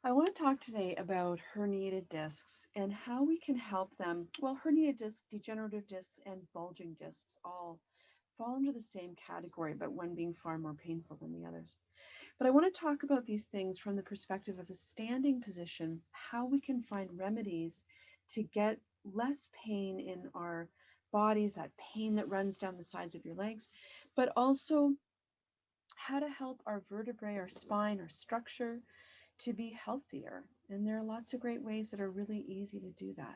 I want to talk today about herniated discs and how we can help them. Well, herniated discs, degenerative discs, and bulging discs all fall into the same category, but one being far more painful than the others. But I want to talk about these things from the perspective of a standing position, how we can find remedies to get less pain in our bodies, that pain that runs down the sides of your legs, but also how to help our vertebrae, our spine, our structure to be healthier. And there are lots of great ways that are really easy to do that.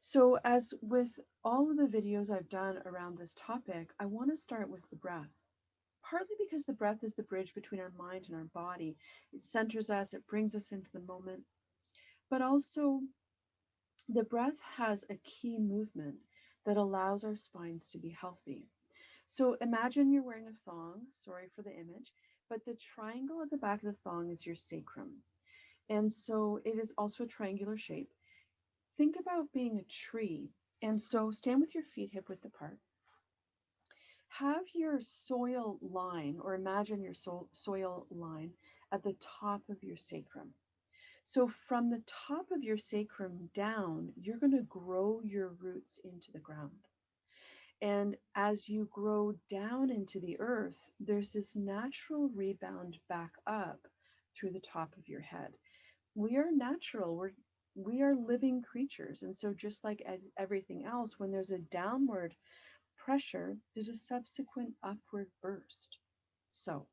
So, as with all of the videos I've done around this topic, I want to start with the breath. Partly because the breath is the bridge between our mind and our body. It centers us, it brings us into the moment. But also, the breath has a key movement that allows our spines to be healthy. So imagine you're wearing a thong, sorry for the image, but the triangle at the back of the thong is your sacrum. And so it is also a triangular shape. Think about being a tree. And so stand with your feet hip width apart. Have your soil line, or imagine your soil line at the top of your sacrum. So from the top of your sacrum down, you're going to grow your roots into the ground. And as you grow down into the earth, there's this natural rebound back up through the top of your head. We are natural. We are living creatures. And so just like everything else, when there's a downward pressure, there's a subsequent upward burst. So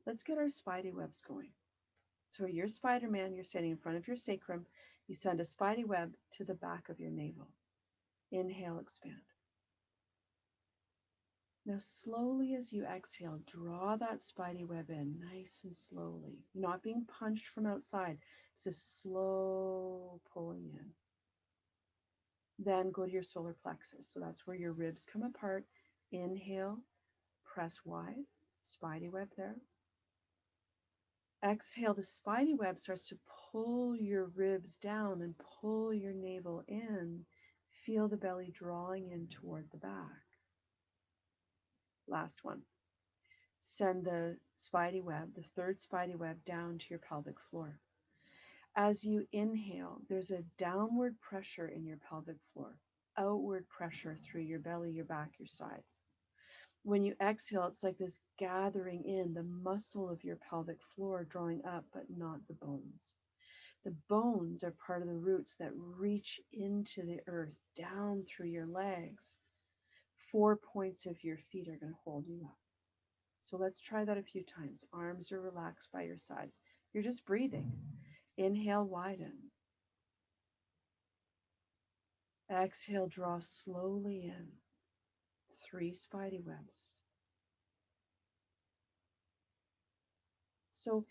let's get our spidey webs going. So you're Spider-Man, you're standing in front of your sacrum. You send a spidey web to the back of your navel. Inhale, expand. Now, slowly as you exhale, draw that spidey web in nice and slowly. You're not being punched from outside. It's a slow pulling in. Then go to your solar plexus. So that's where your ribs come apart. Inhale, press wide, spidey web there. Exhale, the spidey web starts to pull your ribs down and pull your navel in. Feel the belly drawing in toward the back. Last one. Send the spidey web, the third spidey web, down to your pelvic floor. As you inhale, there's a downward pressure in your pelvic floor, outward pressure through your belly, your back, your sides. When you exhale, it's like this gathering in the muscle of your pelvic floor, drawing up, but not the bones. The bones are part of the roots that reach into the earth, down through your legs. 4 points of your feet are going to hold you up. So let's try that a few times. Arms are relaxed by your sides. You're just breathing. Inhale, widen. Exhale, draw slowly in. 3 spidey webs. So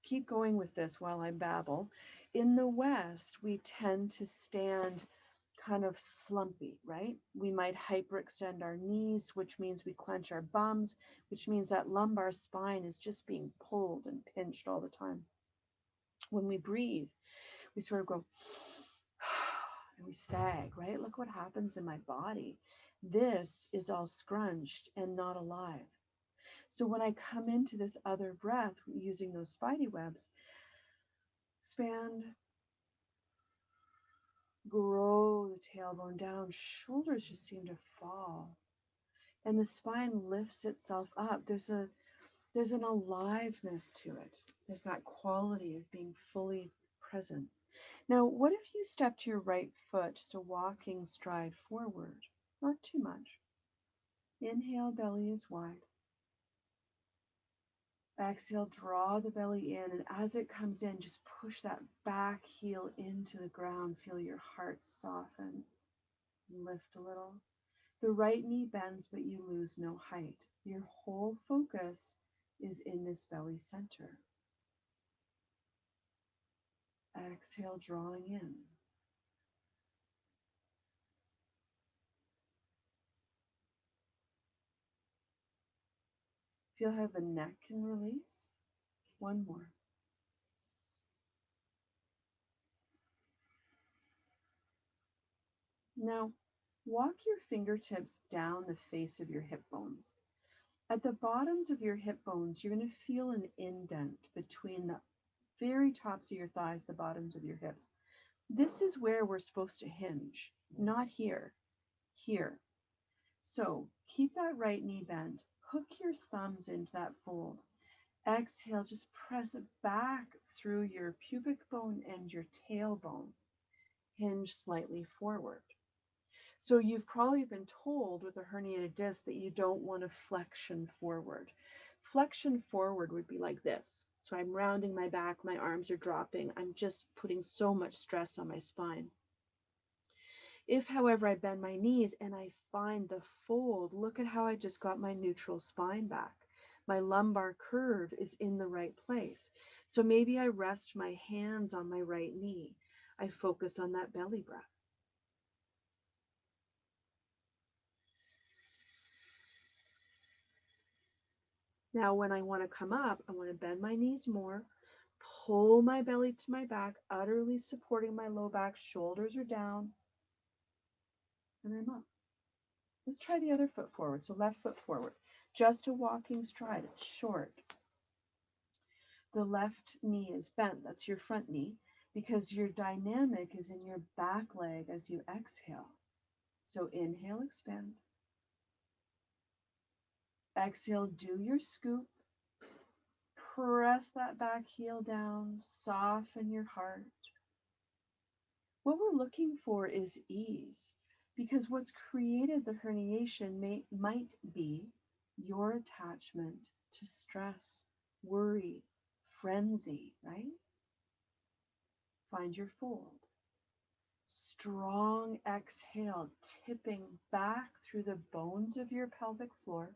keep going with this while I babble. In the West, we tend to stand kind of slumpy, right? We might hyperextend our knees, which means we clench our bums, which means that lumbar spine is just being pulled and pinched all the time. When we breathe, we sort of go and we sag, right? Look what happens in my body. This is all scrunched and not alive. So when I come into this other breath using those spidey webs, expand, grow the tailbone down, shoulders just seem to fall, and the spine lifts itself up. There's an aliveness to it. There's that quality of being fully present. Now, what if you stepped your right foot, just a walking stride forward? Not too much. Inhale, belly is wide. Exhale, draw the belly in, and as it comes in, just push that back heel into the ground. Feel your heart soften, lift a little. The right knee bends, but you lose no height. Your whole focus is in this belly center. Exhale, drawing in. Feel how the neck can release. One more. Now, walk your fingertips down the face of your hip bones. At the bottoms of your hip bones, you're going to feel an indent between the very tops of your thighs, the bottoms of your hips. This is where we're supposed to hinge, not here, here. So keep that right knee bent. Hook your thumbs into that fold. Exhale, just press it back through your pubic bone and your tailbone. Hinge slightly forward. So you've probably been told with a herniated disc that you don't want to flexion forward. Flexion forward would be like this. So I'm rounding my back, my arms are dropping. I'm just putting so much stress on my spine. If, however, I bend my knees and I find the fold, look at how I just got my neutral spine back. My lumbar curve is in the right place. So maybe I rest my hands on my right knee. I focus on that belly breath. Now, when I want to come up, I want to bend my knees more, pull my belly to my back, utterly supporting my low back, shoulders are down, and I'm up. Let's try the other foot forward. So left foot forward, just a walking stride. It's short. The left knee is bent. That's your front knee because your dynamic is in your back leg as you exhale. So inhale, expand. Exhale, do your scoop. Press that back heel down, soften your heart. What we're looking for is ease, because what's created the herniation might be your attachment to stress, worry, frenzy, right? Find your fold. Strong exhale, tipping back through the bones of your pelvic floor.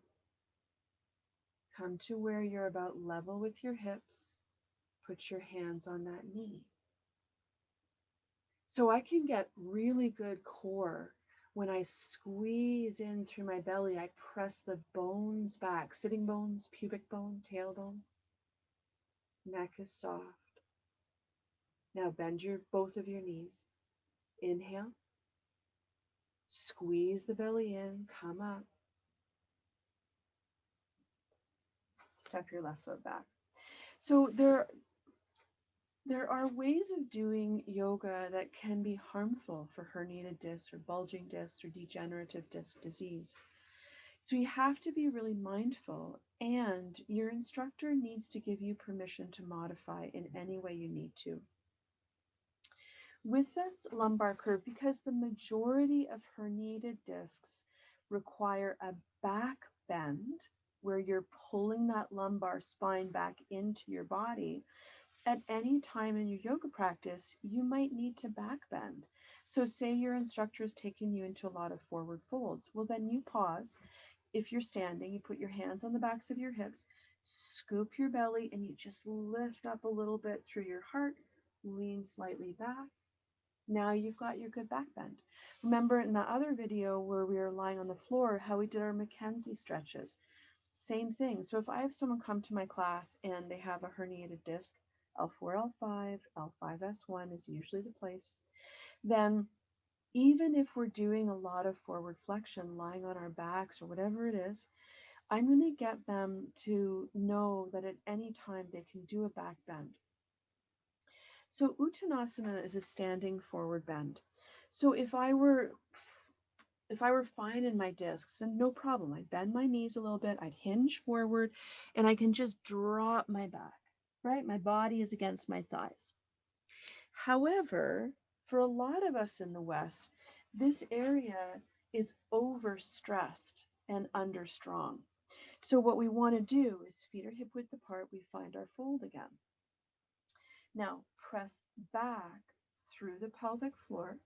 Come to where you're about level with your hips. Put your hands on that knee. So I can get really good core when I squeeze in through my belly. I press the bones back, sitting bones, pubic bone, tailbone. Neck is soft. Now bend both of your knees. Inhale. Squeeze the belly in, come up. Step your left foot back. So there are ways of doing yoga that can be harmful for herniated discs or bulging discs or degenerative disc disease. So you have to be really mindful, and your instructor needs to give you permission to modify in any way you need to. With this lumbar curve, because the majority of herniated discs require a back bend where you're pulling that lumbar spine back into your body, at any time in your yoga practice, you might need to back bend. So say your instructor is taking you into a lot of forward folds. Well, then you pause. If you're standing, you put your hands on the backs of your hips, scoop your belly, and you just lift up a little bit through your heart, lean slightly back. Now you've got your good back bend. Remember in the other video where we were lying on the floor, how we did our Mackenzie stretches. Same thing. So if I have someone come to my class and they have a herniated disc, L4, L5, L5S1 is usually the place, then even if we're doing a lot of forward flexion, lying on our backs or whatever it is, I'm going to get them to know that at any time they can do a back bend. So Uttanasana is a standing forward bend. So if I were fine in my discs, then no problem. I'd bend my knees a little bit, I'd hinge forward, and I can just drop my back, right? My body is against my thighs. However, for a lot of us in the West, this area is overstressed and understrong. So what we want to do is feet are hip width apart, we find our fold again. Now press back through the pelvic floor.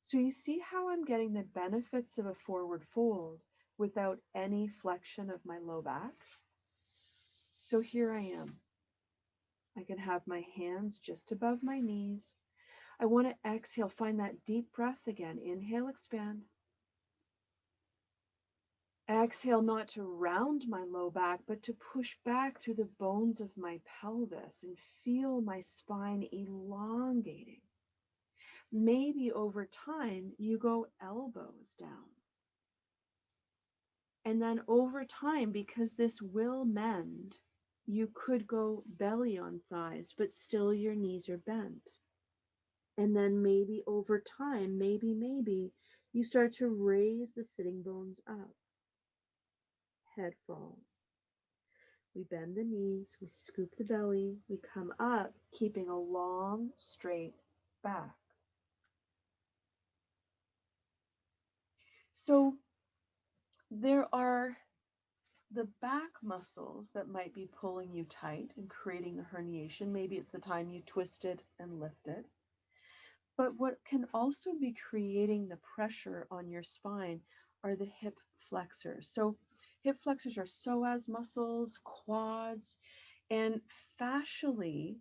So you see how I'm getting the benefits of a forward fold without any flexion of my low back? So here I am. I can have my hands just above my knees. I want to exhale, find that deep breath again. Inhale, expand. Exhale, not to round my low back, but to push back through the bones of my pelvis and feel my spine elongating. Maybe over time, you go elbows down. And then over time, because this will mend, You could go belly on thighs, but still your knees are bent. And then maybe over time, maybe, you start to raise the sitting bones up. Head falls. We bend the knees, we scoop the belly, we come up, keeping a long, straight back. So there are the back muscles that might be pulling you tight and creating the herniation. Maybe it's the time you twisted and lifted. But what can also be creating the pressure on your spine are the hip flexors. So hip flexors are psoas muscles, quads, and fascially,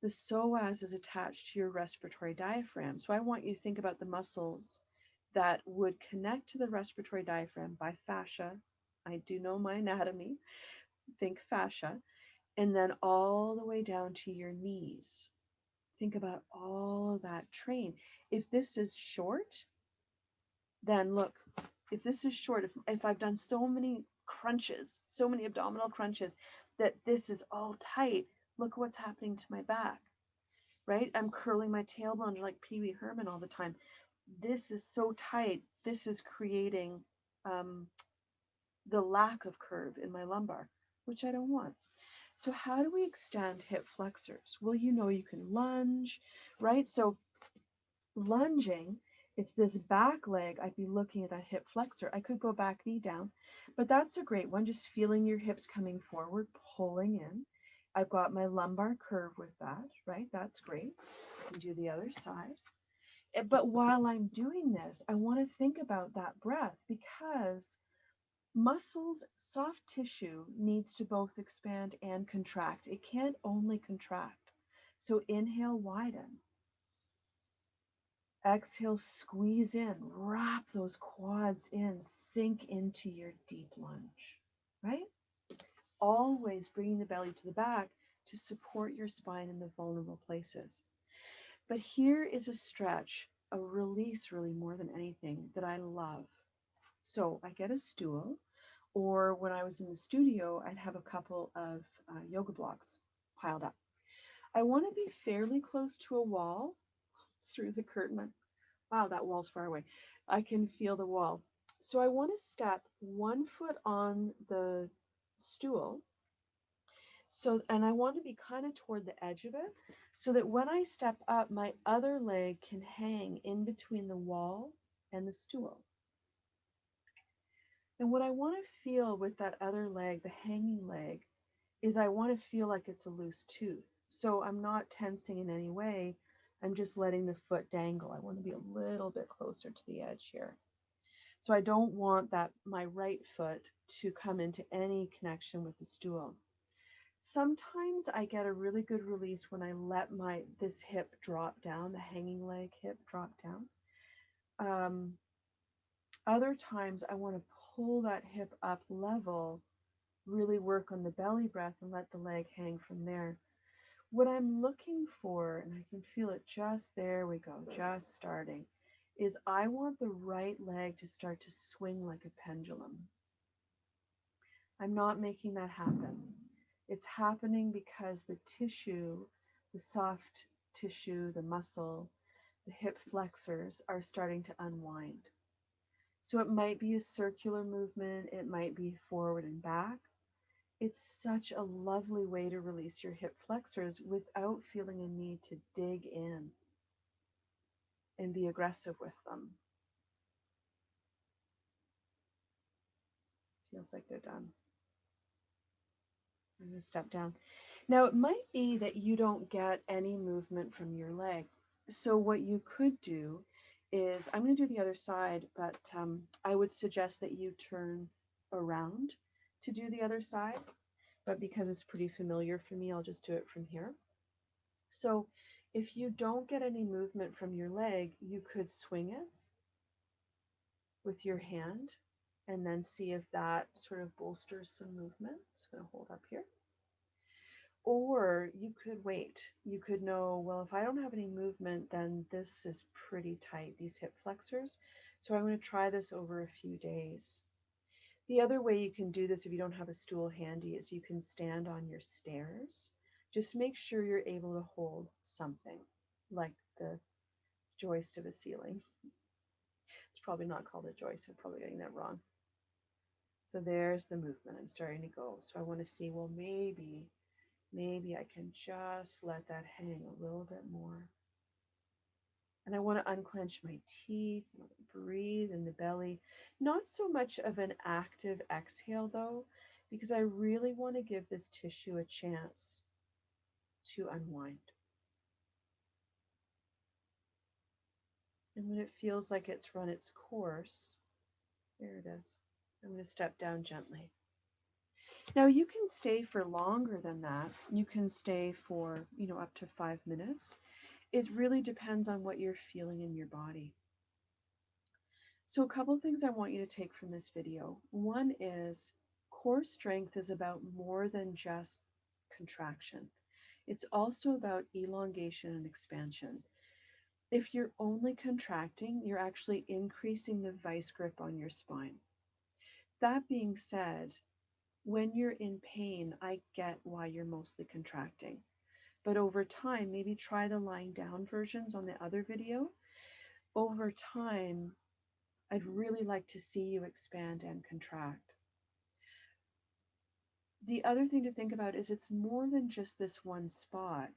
the psoas is attached to your respiratory diaphragm. So I want you to think about the muscles that would connect to the respiratory diaphragm by fascia. I do know my anatomy. Think fascia. And then all the way down to your knees. Think about all of that train. If this is short, then look, if this is short, if I've done so many crunches, so many abdominal crunches, that this is all tight, look what's happening to my back, right? I'm curling my tailbone like Pee Wee Herman all the time. This is so tight. This is creating the lack of curve in my lumbar, which I don't want. So how do we extend hip flexors? Well, you can lunge, right? So lunging, it's this back leg. I'd be looking at that hip flexor. I could go back knee down, but that's a great one. Just feeling your hips coming forward, pulling in. I've got my lumbar curve with that, right? That's great. I can do the other side. But while I'm doing this, I want to think about that breath because muscles, soft tissue needs to both expand and contract. It can't only contract. So inhale, widen. Exhale, squeeze in, wrap those quads in, sink into your deep lunge, right? Always bringing the belly to the back to support your spine in the vulnerable places. But here is a stretch, a release really more than anything that I love. So I get a stool, or when I was in the studio, I'd have a couple of yoga blocks piled up. I want to be fairly close to a wall through the curtain. Wow, that wall's far away. I can feel the wall. So I want to step 1 foot on the stool. So, and I want to be kind of toward the edge of it so that when I step up, my other leg can hang in between the wall and the stool. And what I want to feel with that other leg, the hanging leg, is I want to feel like it's a loose tooth. So I'm not tensing in any way. I'm just letting the foot dangle. I want to be a little bit closer to the edge here. So I don't want that my right foot to come into any connection with the stool. Sometimes I get a really good release when I let this hip drop down, the hanging leg hip drop down. Other times I want to pull that hip up level, really work on the belly breath and let the leg hang from there. What I'm looking for, and I can feel it just there we go, just starting, is I want the right leg to start to swing like a pendulum. I'm not making that happen. It's happening because the tissue, the soft tissue, the muscle, the hip flexors are starting to unwind. So it might be a circular movement, it might be forward and back. It's such a lovely way to release your hip flexors without feeling a need to dig in and be aggressive with them. Feels like they're done. I'm going to step down. Now, it might be that you don't get any movement from your leg. So what you could do is, I'm going to do the other side, but I would suggest that you turn around to do the other side. But because it's pretty familiar for me, I'll just do it from here. So if you don't get any movement from your leg, you could swing it with your hand and then see if that sort of bolsters some movement. I'm just going to hold up here. Or you could wait. You could know, well, if I don't have any movement, then this is pretty tight, these hip flexors. So I'm going to try this over a few days. The other way you can do this if you don't have a stool handy is you can stand on your stairs. Just make sure you're able to hold something like the joist of a ceiling. It's probably not called a joist. I'm probably getting that wrong. So there's the movement. I'm starting to go. So I want to see, well, maybe I can just let that hang a little bit more. And I want to unclench my teeth, breathe in the belly. Not so much of an active exhale though, because I really want to give this tissue a chance to unwind. And when it feels like it's run its course, there it is. I'm going to step down gently. Now you can stay for longer than that. You can stay for, up to 5 minutes. It really depends on what you're feeling in your body. So a couple of things I want you to take from this video. One is core strength is about more than just contraction. It's also about elongation and expansion. If you're only contracting, you're actually increasing the vice grip on your spine. That being said, when you're in pain, I get why you're mostly contracting. But over time, maybe try the lying down versions on the other video. Over time, I'd really like to see you expand and contract. The other thing to think about is it's more than just this one spot.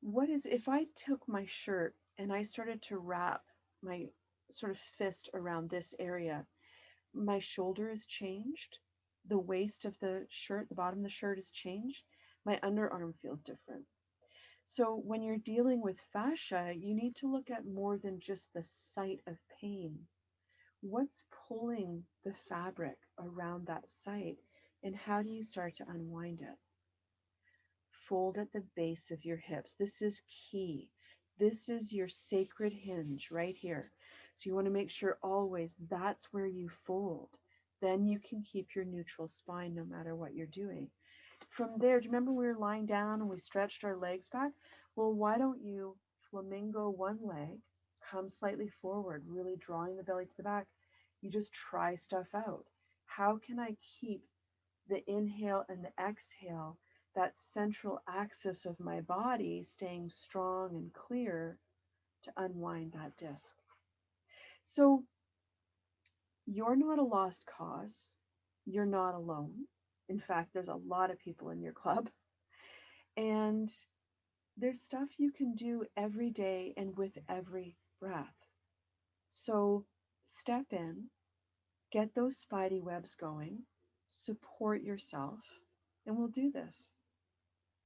What is, if I took my shirt and I started to wrap my sort of fist around this area, my shoulder is changed, the waist of the shirt, the bottom of the shirt is changed, my underarm feels different. So when you're dealing with fascia, you need to look at more than just the site of pain. What's pulling the fabric around that site, and how do you start to unwind it? Fold at the base of your hips. This is key. This is your sacred hinge right here. So you want to make sure always that's where you fold. Then you can keep your neutral spine no matter what you're doing. From there, do you remember we were lying down and we stretched our legs back? Well, why don't you flamingo one leg, come slightly forward, really drawing the belly to the back. You just try stuff out. How can I keep the inhale and the exhale, that central axis of my body staying strong and clear to unwind that disc? So you're not a lost cause. You're not alone. In fact, there's a lot of people in your club. And there's stuff you can do every day and with every breath. So step in, get those spidey webs going, support yourself, and we'll do this.